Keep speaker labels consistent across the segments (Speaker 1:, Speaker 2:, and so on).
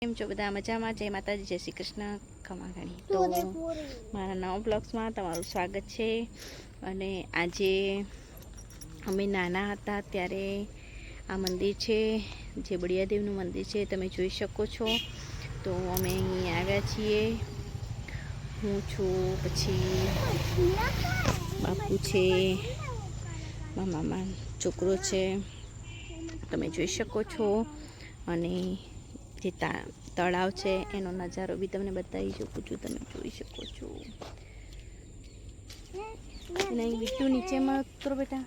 Speaker 1: કેમ છો બધા મજામાં? જય માતાજી, જય શ્રી કૃષ્ણ, ખમાઘણી। તો મારા નવા બ્લોગ્સમાં તમારું સ્વાગત છે। અને આજે અમે નાના હતા ત્યારે આ મંદિર છે જે બળિયાદેવનું મંદિર છે, તમે જોઈ શકો છો। તો અમે અહીં આવ્યા છીએ। હું છું, પછી બાપુ છે, મારા મામા છોકરો છે, તમે જોઈ શકો છો। અને જે તળાવ છે એનો નજારો બી તમને બતાવી શકું છું, તમે જોઈ શકો છો। અને બીટુ નીચેમાં ઉતરો બેટા।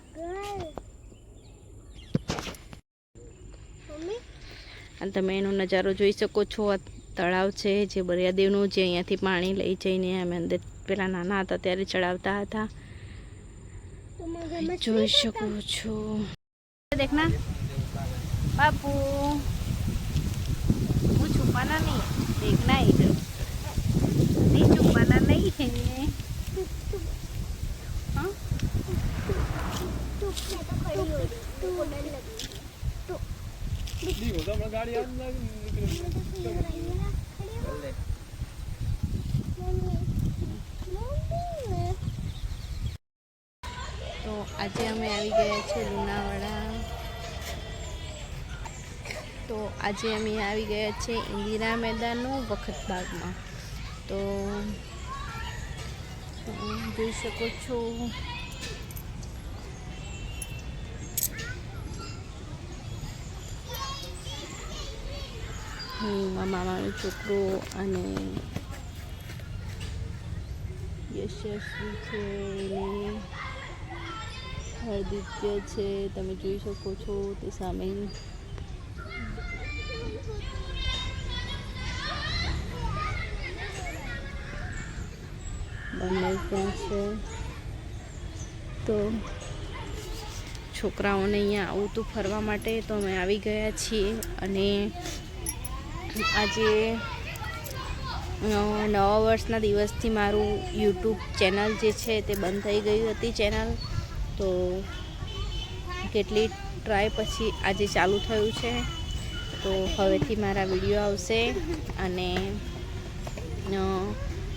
Speaker 1: અને તમે એનો નજારો જોઈ શકો છો। આ તળાવ છે જે બળિયાદેવનું, જે અહીંયાથી પાણી લઈ જઈને અમે અંદર પેલા નાના હતા ત્યારે ચડાવતા હતા, જોઈ શકો છો। દેખના बापू, वो छुपाना नहीं, देखना इधर, नहीं छुपाना नहीं है। हाँ? तो आज अमे આવી ગયા છે લુણાવાડા। તો આજે અમે આવી ગયા છે ઇન્દિરા મેદાનનું વખત બાગમાં। તો જોઈ શકો છો। મારા મામાનો છોકરો અને યશસ્વી છે, એને હાર્દિત્ય છે, તમે જોઈ શકો છો તે સામે। બંને ત્યાં છે। તો છોકરાઓને અહીંયા આવું તો ફરવા માટે તો અમે આવી ગયા છીએ। અને આજે નવા વર્ષના દિવસથી મારું યુટ્યુબ ચેનલ જે છે તે બંધ થઈ ગઈ હતી ચેનલ। તો કેટલી ટ્રાય પછી આજે ચાલુ થયું છે। તો હવેથી મારા વિડીયો આવશે, અને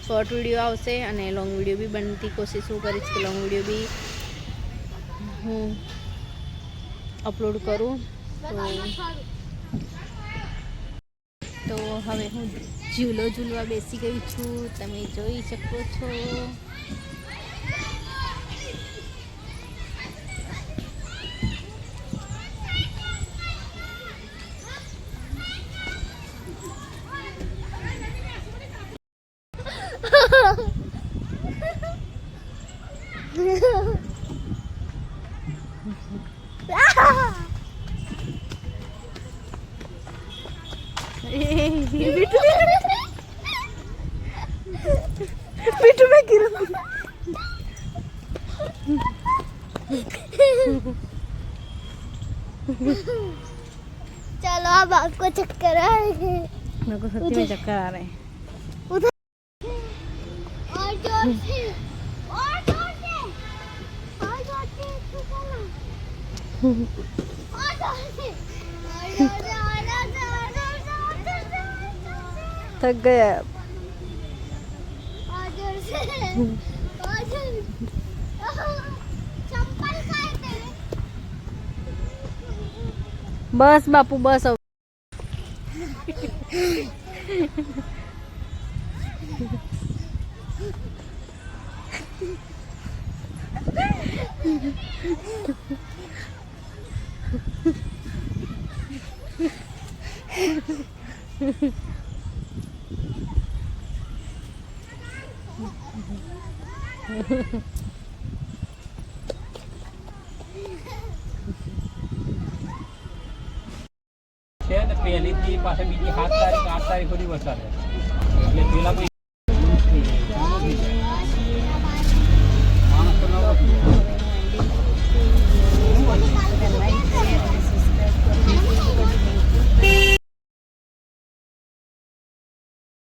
Speaker 1: શોર્ટ વિડીયો આવશે, અને લોંગ વિડીયો બી બનતી કોશિશ હું કરીશ કે લોંગ વિડીયો બી હું અપલોડ કરું। તો હવે હું ઝૂલો ઝૂલવા બેસી ગઈ છું, તમે જોઈ શકો છો। बिट्टू में गिरा।
Speaker 2: चलो अब आपको चक्कर आ रहे हैं।
Speaker 1: मेरे को सच्ची में चक्कर आ रहे हैं।
Speaker 2: उधर और जोर से, और जोर से, और जोर से इसको चला, और जोर से, और जोर से, और जोर से,
Speaker 1: थक गया।
Speaker 2: और जोर से, और जोर से, चप्पल काटे।
Speaker 1: बस बापू बस।
Speaker 3: પહેલી થી પાછા બીજી 7 તારીખ 8 તારીખ સુધી વરસાદ એટલે પેલા કોઈ